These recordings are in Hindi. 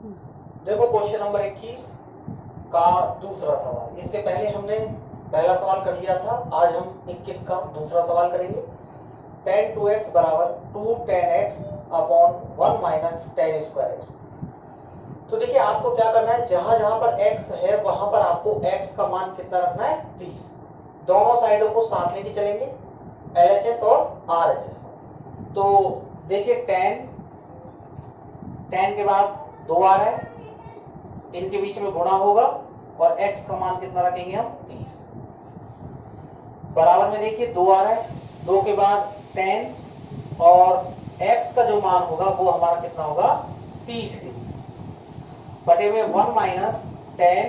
देखो क्वेश्चन नंबर 21 का दूसरा सवाल। इससे पहले हमने पहला सवाल कर लिया था, आज हम 21 का दूसरा सवाल करेंगे। tan 2x बराबर 2 tan x upon 1 minus tan square x। तो देखिए आपको क्या करना है, जहां जहां पर x है वहां पर आपको x का मान कितना रखना है, 30। दोनों साइडों को साथ लेके चलेंगे, LHS और RHS। तो देखिए tan के बाद 2 आ रहा है, इनके बीच में गुणा होगा और x का मान कितना रखेंगे हम, 30। बराबर में देखिए 2 आ रहा है, 2 के बाद tan और x का जो मान होगा वो हमारा कितना होगा, 30 डिग्री बटे में 1 माइनस tan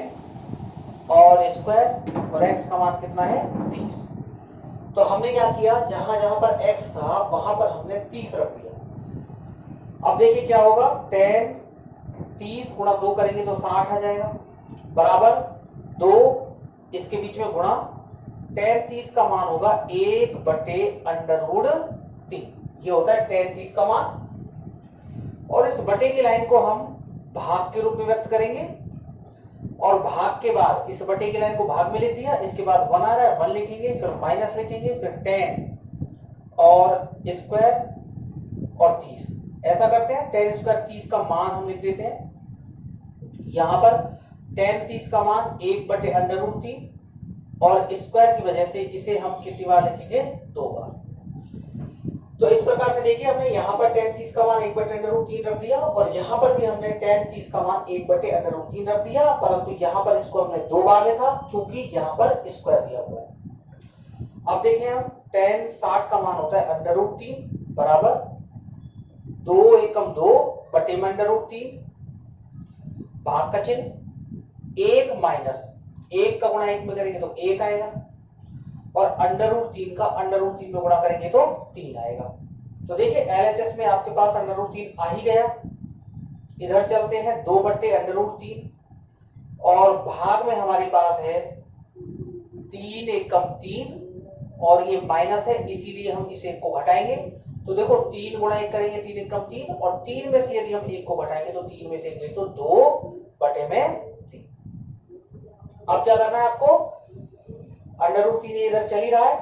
और स्क्वायर और x का मान कितना है, 30। तो हमने क्या किया, जहां जहां पर x था वहां पर हमने 30 रख दिया। अब देखिए क्या होगा, tan 30 गुणा 2 करेंगे तो 60 आ जाएगा, बराबर 2 इसके बीच में गुणा, tan 30 का मान होगा 1 बटे √3। ये होता है tan 30 का मान। और इस बटे की लाइन को हम भाग के रूप में व्यक्त करेंगे, और भाग के बाद इस बटे की लाइन को भाग में लिख दिया, इसके बाद 1 आ रहा है 1 लिखेंगे, फिर माइनस लिखेंगे, फिर tan और स्क्वायर और 30। ऐसा करते हैं, tan स्क्वायर 30 का मान हम लिख देते हैं यहां पर। tan 30 का मान 1 बटे √3 और स्क्वायर की वजह से इसे हम कितनी बार लिखेंगे, 2 बार। तो इस प्रकार से देखिए हमने यहाँ पर tan 30 का मान 1 बटे √3 रख दिया, और यहाँ पर भी हमने tan 30 का मान 1 बटे √3 रख दिया, परंतु यहाँ पर इसको हमने 2 बार लिखा क्योंकि यहाँ पर स्क्वायर दिया हुआ है। अब देखें हम, tan 60 का मान होता है √3 बराबर 2 एकम 2 बटे में √3, भाग का चिन्ह, 1 माइनस 1 का गुणा 1 में करेंगे तो 1 आएगा, और √3 का √3 में गुणा करेंगे तो 3 आएगा। तो देखिए LHS में आपके पास √3 आ ही गया। इधर चलते हैं, 2 बट्टे √3 और भाग में हमारे पास है 3 एकम 3, और ये माइनस है इसीलिए हम इसे 1 को घटाएंगे। तो देखो 3 गुणा 1 करेंगे 3 एकम 3, और 3 में से यदि हम 1 को घटाएंगे तो 3 में से 1 गए तो 2 बटे में 3। अब क्या करना है आपको, √3 इधर चल ही रहा है,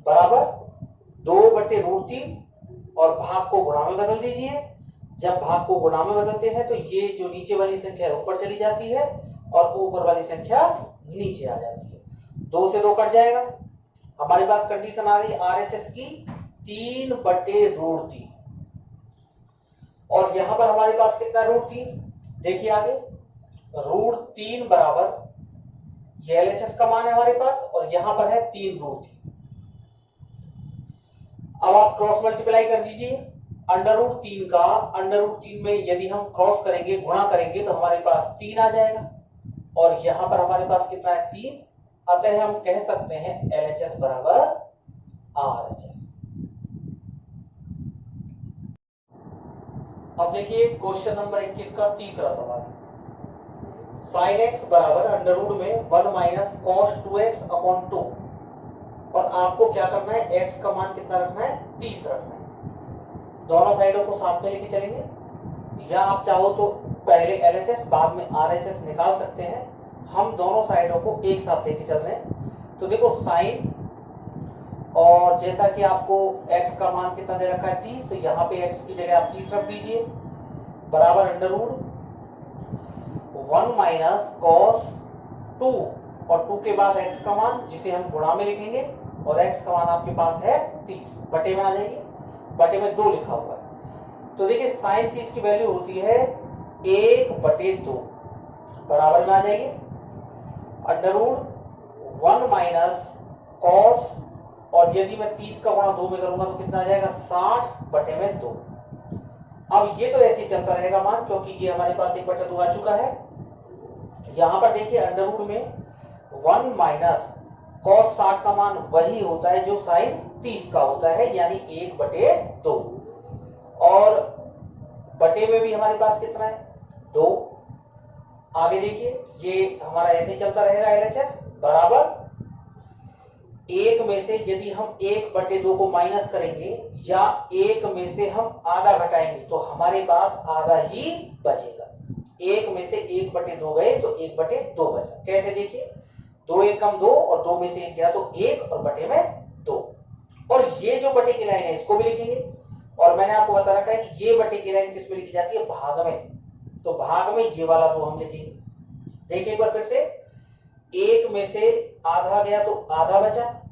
बराबर 2 बटे √3 और भाग को गुणा में बदल दीजिए। जब भाग को गुणा में बदलते हैं तो ये जो नीचे वाली संख्या ऊपर चली जाती है और ऊपर वाली संख्या नीचे आ जाती है। 2 से 2 कट जाएगा, हमारे पास कंडीशन आ रही है RHS की 3 बटे √3, और यहां पर हमारे पास कितना √3, देखिए आगे √3 बराबर ये LHS का मान है हमारे पास, और यहां पर है 3 √3। अब आप क्रॉस मल्टीप्लाई कर दीजिए, √3 का √3 में यदि हम क्रॉस करेंगे, गुणा करेंगे तो हमारे पास 3 आ जाएगा, और यहां पर हमारे पास कितना है, 3। अतः हम कह सकते हैं LHS बराबर RHS। अब देखिए क्वेश्चन नंबर 21 का तीसरा सवाल। sin x बराबर √ में 1 माइनस cos 2x अपॉन 2, और आपको क्या करना है, x का मान कितना रखना है, 30 रखना है। दोनों साइडों को साथ में लेके चलेंगे, या आप चाहो तो पहले LHS बाद में RHS निकाल सकते हैं। हम दोनों साइडों को एक साथ लेके चल रहे हैं। तो देखो sin, और जैसा कि आपको x का मान कितना दे रखा है, 30, तो यहाँ पे x की जगह आप 30 रख दीजिए, बराबर √1 माइनस cos 2, और 2 के बाद x का मान जिसे हम गुणा में लिखेंगे, और x का मान आपके पास है 30, बटे में आ जाइए, बटे में 2 लिखा हुआ है। तो देखिए sin 30 की वैल्यू होती है 1 बटे 2, बराबर में आ जाइए √1 माइनस cos, और यदि मैं 30 का गुणा 2 में करूंगा तो कितना आ जाएगा, 60 बटे में 2। अब ये तो ऐसे ही चलता रहेगा मान, क्योंकि ये हमारे पास 1 बटे 2 आ चुका है। यहां पर देखिए √ में 1 माइनस cos 60 का मान वही होता है जो sin 30 का होता है, यानी 1 बटे 2, और बटे में भी हमारे पास कितना है, 2। आगे देखिए ये हमारा ऐसे ही चलता रहेगा LHS, बराबर 1 में से यदि हम 1 बटे 2 को माइनस करेंगे, या 1 में से हम आधा घटाएंगे, तो हमारे पास आधा ही बचेगा। 1 में से 1/2 गए तो 1/2 बचा। कैसे देखिए, 2 1 कम 2 और 2 में से 1 गया तो 1 और बटे में 2। और ये जो बटे की लाइन है इसको भी लिखेंगे। और मैंने आपको बता रखा है कि ये बटे की लाइन किस में लिखी जाती है, भाग में। तो भाग में ये वाला 2 हम लिखेंगे। देखिए एक बार फिर से, 1 में से आधा गया तो आधा बचा,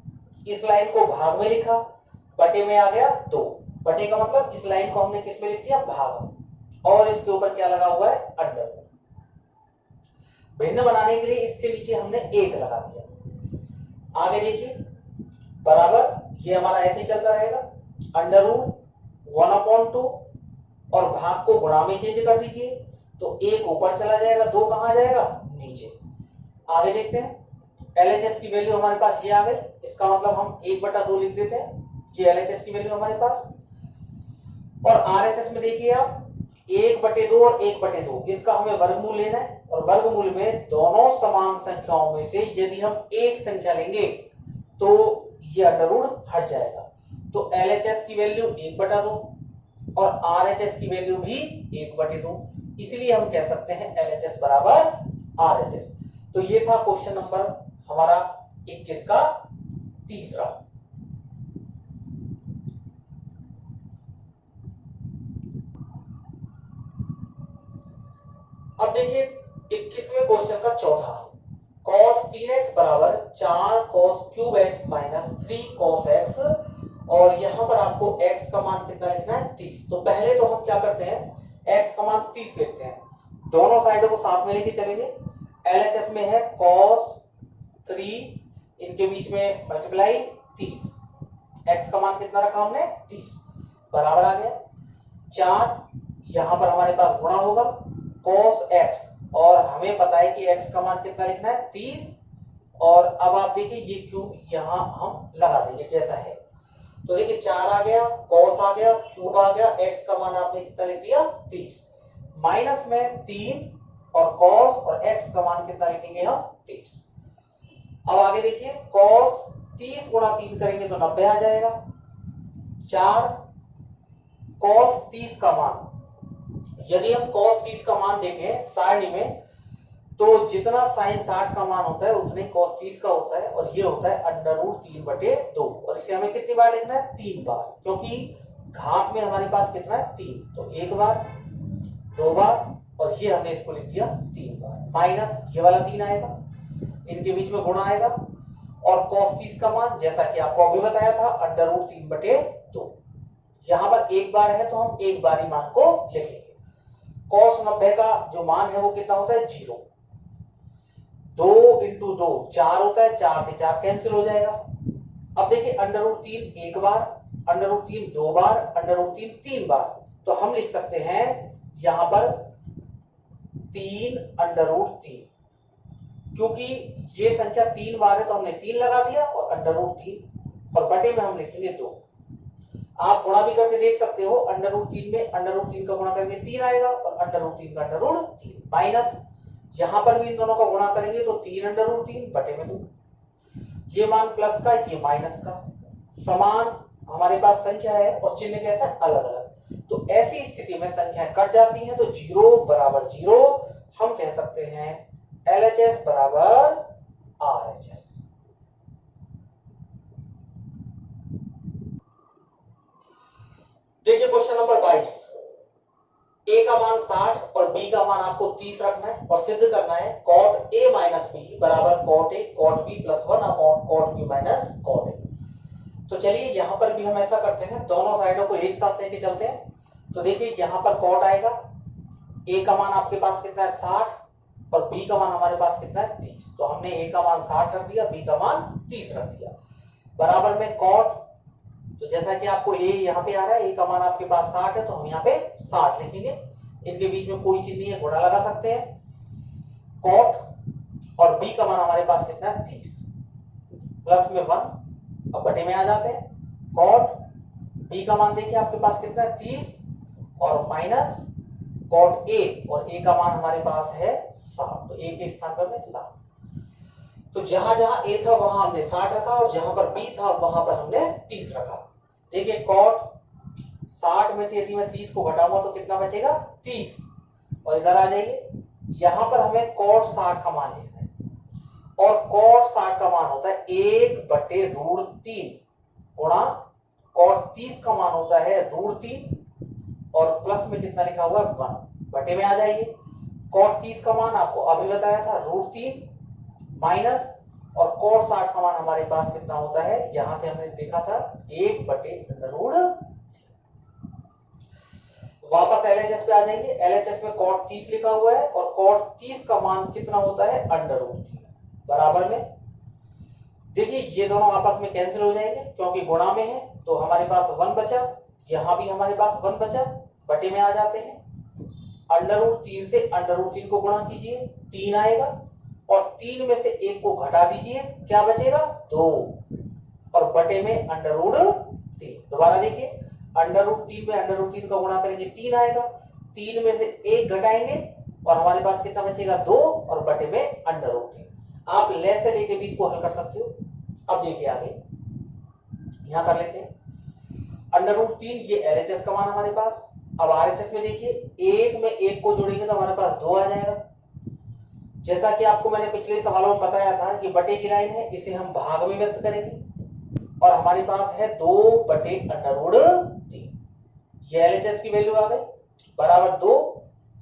इस लाइन को भाग में लिखा, बटे में आ गया 2। बटे का मतलब इस लाइन को हमने किस में लिख दिया, भाग में, और इसके ऊपर क्या लगा हुआ है, अंडर। भिन्न बनाने के लिए इसके नीचे हमने 1 लगा दिया। आगे देखिए, बराबर ये हमारा ऐसे ही चलता रहेगा, √1/2 और भाग को गुणा में चेंज कर दीजिए तो 1 ऊपर चला जाएगा, 2 कहां जाएगा, नीचे। आगे देखते हैं, LHS की वैल्यू हमारे पास ये आ गई, इसका मतलब हम 1/2 लिख देते हैं, ये LHS की वैल्यू हमारे पास। और RHS में देखिए आप 1/2 और 1/2, इसका हमें वर्गमूल लेना है, और वर्गमूल में दोनों समान संख्याओं में से यदि हम एक संख्या लेंगे तो ये अंडर रूट हट जाएगा। तो LHS की वैल्यू 1/2 और RHS की वैल्यू भी 1/2, इसलिए हम कह सकते हैं LHS बराबर RHS। तो ये था क्वेश्चन नंबर हमारा 21 का तीसरा। अब देखिए 21वें क्वेश्चन का चौथा, cos 3x बराबर 4 cos³ x minus 3 cos x, और यहां पर आपको x का मान कितना लिखना है, 30। तो पहले तो हम क्या करते हैं, x का मान 30 लिखते हैं, दोनों साइडों को साथ में लेके चलेंगे। LHS में है cos 3, इनके बीच में मल्टीप्लाई 30, x का मान कितना रखा हमने, 30, बराबर आ गया 4, यहां पर हमारे पास गुणा होगा cos x, और हमें पता है कि x का मान कितना लिखना है, 30। और अब आप देखिए ये क्यूब यहां हम लगा देंगे जैसा है, तो देखिए 4 आ गया, cos आ गया, क्यूब आ गया, x का मान आपने कितना लिख दिया, 30, माइनस में 3 और cos और x का मान कितना लिखेंगे हम, 30। अब आगे देखिए cos 30 गुणा 3 करेंगे तो 90 आ जाएगा, 4 cos 30 का मान, यदि हम cos 30 का मान देखें सारणी में तो जितना sin 60 का मान होता है उतने cos 30 का होता है, और ये होता है √3/2, और इसे हमें कितनी बार लिखना है, 3 बार, क्योंकि घात में हमारे पास कितना है, 3, तो 1 बार 2 बार, और ये हमने इसको लिख दिया 3 बार, माइनस ये वाला 3 आएगा, इनके बीच में गुणा आएगा, और cos 30 का मान जैसा कि आपको अभी बताया था √3/2, यहां पर 1 बार है तो हम 1 बार ही मान को लिखेंगे। cos 90 का जो मान है वो कितना होता है, 0, 2 × 2 4 होता है, 4 से 4 कैंसिल हो जाएगा। अब देखिए √3 1 बार, √3 2 बार, √3 3 बार, तो हम लिख सकते हैं यहां पर 3√3, क्योंकि ये संख्या 3 बार है तो हमने 3 लगा दिया और √3, और बटे में हम लिखेंगे 2। आप गुणा भी करके देख सकते हो, √3 में √3 का गुणा करके 3 आएगा, और √3 का √3, माइनस यहां पर भी इन दोनों का गुणा करेंगे तो 3√3 बटे में 2, ये मान प्लस का, ये माइनस का, समान हमारे पास संख्या है और चिन्ह कैसा है, अलग अलग, तो ऐसी स्थिति में संख्याएं कट जाती हैं तो 0 बराबर 0, हम कह सकते हैं LHS बराबर RHS। देखिए क्वेश्चन नंबर 22, a का मान 60 और b का मान आपको 30 रखना है, और सिद्ध करना है cot a माइनस b बराबर cot a cot b plus 1/cot b minus cot a। तो चलिए यहां पर भी हम ऐसा करते हैं, दोनों साइडों को एक साथ लेके चलते हैं। तो देखिए यहां पर cot आएगा, a का मान आपके पास कितना है, 60, और b का मान हमारे पास कितना है, 30, तो हमने a का मान 60 रख दिया, b का मान 30 रख दिया, बराबर में cot, तो जैसा कि आपको a यहाँ पे आ रहा है, a का मान आपके पास 60 है तो हम यहाँ पे 60 लिखेंगे, इनके बीच में कोई चीज नहीं है, गुणा लगा सकते हैं, cot और b का मान हमारे पास कितना है, 30, प्लस में 1, अब बटे में आ जाते हैं, cot b का मान देखिए आपके पास कितना है, 30, और माइनस cot a, और a का मान हमारे पास है 60, तो a के स्थान पर में 60, तो जहां जहां a था वहां हमने 60 रखा, और जहां पर b था वहां पर हमने 30 रखा। देखिए cot 60 में से यदि मैं 30 को घटाऊंगा तो कितना बचेगा, 30, और इधर आ जाइए यहां पर हमें cot 60 का मान लिखना है, और cot 60 का मान होता है 1/√3 गुणा cot 30 का मान होता है √3, और प्लस में कितना लिखा हुआ है 1 बटे में आ जाइए। cot 30 का मान आपको अभी बताया था √3 माइनस, और cot 60 का मान हमारे पास कितना होता है, यहां से हमने देखा था 1/√। वापस LHS पे आ जाइए। LHS में cot 30 लिखा हुआ है, और cot 30 का मान कितना होता है √3 बराबर में। देखिए ये दोनों आपस में कैंसिल हो जाएंगे क्योंकि गुणा में है, तो हमारे पास 1 बचा, यहां भी हमारे पास 1 बचा, बटे में आ जाते हैं। √3 से √3 को गुणा कीजिए, 3 आएगा, और 3 में से 1 को घटा दीजिए, क्या बचेगा 2, और बटे में √3। दोबारा देखिए, √3 में √3 का गुणा करेंगे 3 आएगा, 3 में से 1 घटाएंगे और हमारे पास कितना बचेगा 2, और बटे में √3। आप ले से लेके 20 को हल कर सकते हो। अब देखिए आगे यहां कर लेते हैं √3, ये LHS का मान हमारे पास। अब RHS में देखिए, 1 में 1 को जोड़ेंगे तो हमारे पास 2 आ जाएगा। जैसा कि आपको मैंने पिछले सवालों में बताया था कि बटे की लाइन है, इसे हम भाग में व्यक्त करेंगे, और हमारे पास है 2/√3। ये LHS की वैल्यू आ गई बराबर 2।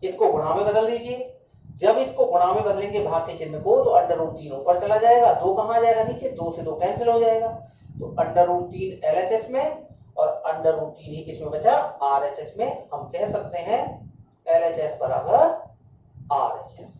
इसको गुणा में बदल दीजिए। जब इसको गुणा में बदलेंगे भाग के चिन्ह को, तो √3 ऊपर चला जाएगा, 2 कहां जाएगा नीचे, 2 से 2 कैंसिल हो जाएगा, तो √3 LHS में और √3 ही किसमें बचा, RHS में। हम कह सकते हैं LHS बराबर RHS।